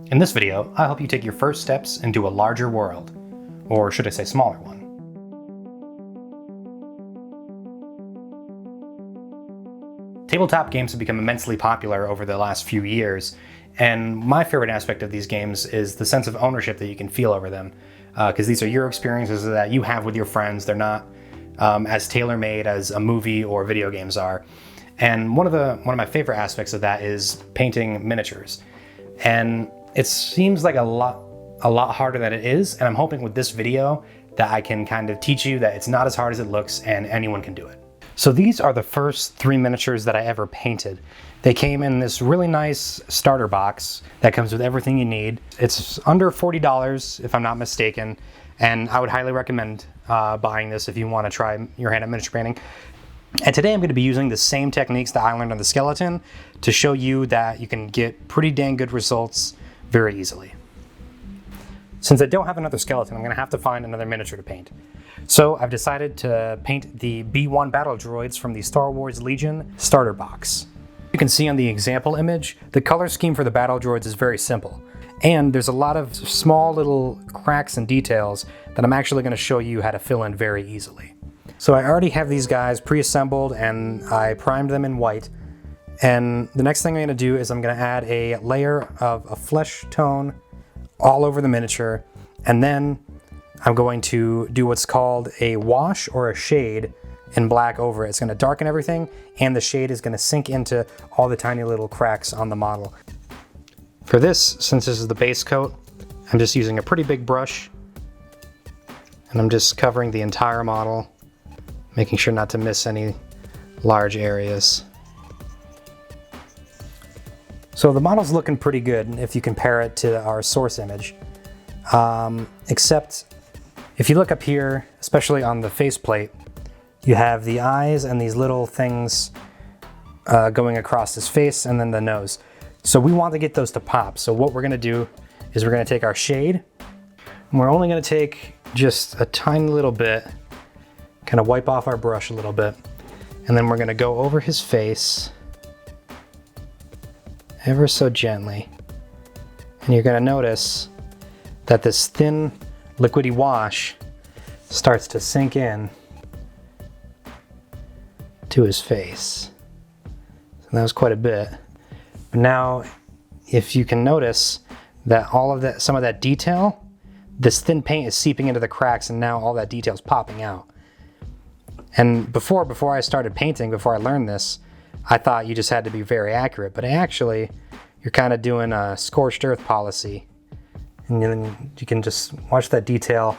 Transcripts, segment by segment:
In this video, I help you take your first steps into a larger world, or should I say smaller one. Tabletop games have become immensely popular over the last few years, and my favorite aspect of these games is the sense of ownership that you can feel over them, because these are your experiences that you have with your friends. They're not as tailor-made as a movie or video games are. And one of my favorite aspects of that is painting miniatures. And it seems like a lot harder than it is, and I'm hoping with this video that I can kind of teach you that it's not as hard as it looks and anyone can do it. So these are the first 3 miniatures that I ever painted. They came in this really nice starter box that comes with everything you need. It's under $40 if I'm not mistaken, and I would highly recommend buying this if you want to try your hand at miniature painting. And today I'm going to be using the same techniques that I learned on the skeleton to show you that you can get pretty dang good results very easily. Since I don't have another skeleton, I'm going to have to find another miniature to paint. So I've decided to paint the B-1 battle droids from the Star Wars Legion starter box. You can see on the example image, the color scheme for the battle droids is very simple. And there's a lot of small little cracks and details that I'm actually going to show you how to fill in very easily. So I already have these guys pre-assembled and I primed them in white. And the next thing I'm going to do is I'm going to add a layer of a flesh tone all over the miniature. And then I'm going to do what's called a wash or a shade in black over it. It's going to darken everything, and the shade is going to sink into all the tiny little cracks on the model. For this, since this is the base coat, I'm just using a pretty big brush, and I'm just covering the entire model, making sure not to miss any large areas. So the model's looking pretty good if you compare it to our source image, except if you look up here, especially on the faceplate, you have the eyes and these little things going across his face and then the nose. So we want to get those to pop. So what we're going to do is we're going to take our shade, and we're only going to take just a tiny little bit, kind of wipe off our brush a little bit, and then we're going to go over his face ever so gently. And you're going to notice that this thin liquidy wash starts to sink in to his face. So that was quite a bit. But now, if you can notice that some of that detail, this thin paint is seeping into the cracks, and now all that detail is popping out. And before I started painting, before I learned this, I thought you just had to be very accurate, but actually, you're kind of doing a scorched earth policy. And then you can just watch that detail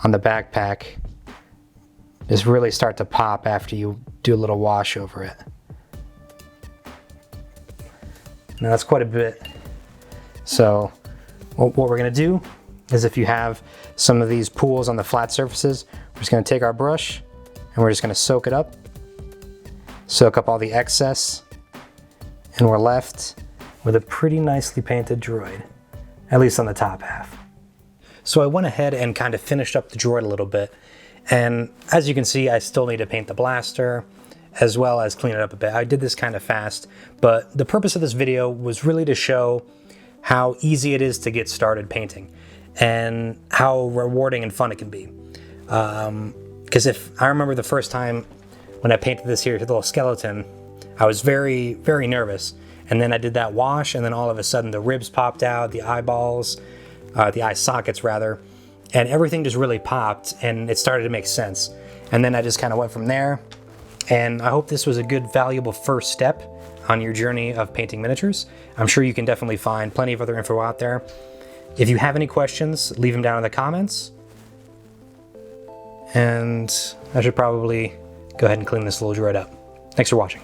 on the backpack just really start to pop after you do a little wash over it. Now that's quite a bit. So what we're gonna do is, if you have some of these pools on the flat surfaces, we're just gonna take our brush and we're just gonna soak it up. Soak up all the excess, and we're left with a pretty nicely painted droid. At least on the top half. So I went ahead and kind of finished up the droid a little bit. And as you can see, I still need to paint the blaster as well as clean it up a bit. I did this kind of fast, but the purpose of this video was really to show how easy it is to get started painting and how rewarding and fun it can be. Because if I remember the first time when I painted this here little skeleton, I was very, very nervous. And then I did that wash, and then all of a sudden the ribs popped out, the eyeballs, the eye sockets rather, and everything just really popped and it started to make sense. And then I just kind of went from there. And I hope this was a good, valuable first step on your journey of painting miniatures. I'm sure you can definitely find plenty of other info out there. If you have any questions, leave them down in the comments. And I should probably go ahead and clean this little droid up. Thanks for watching.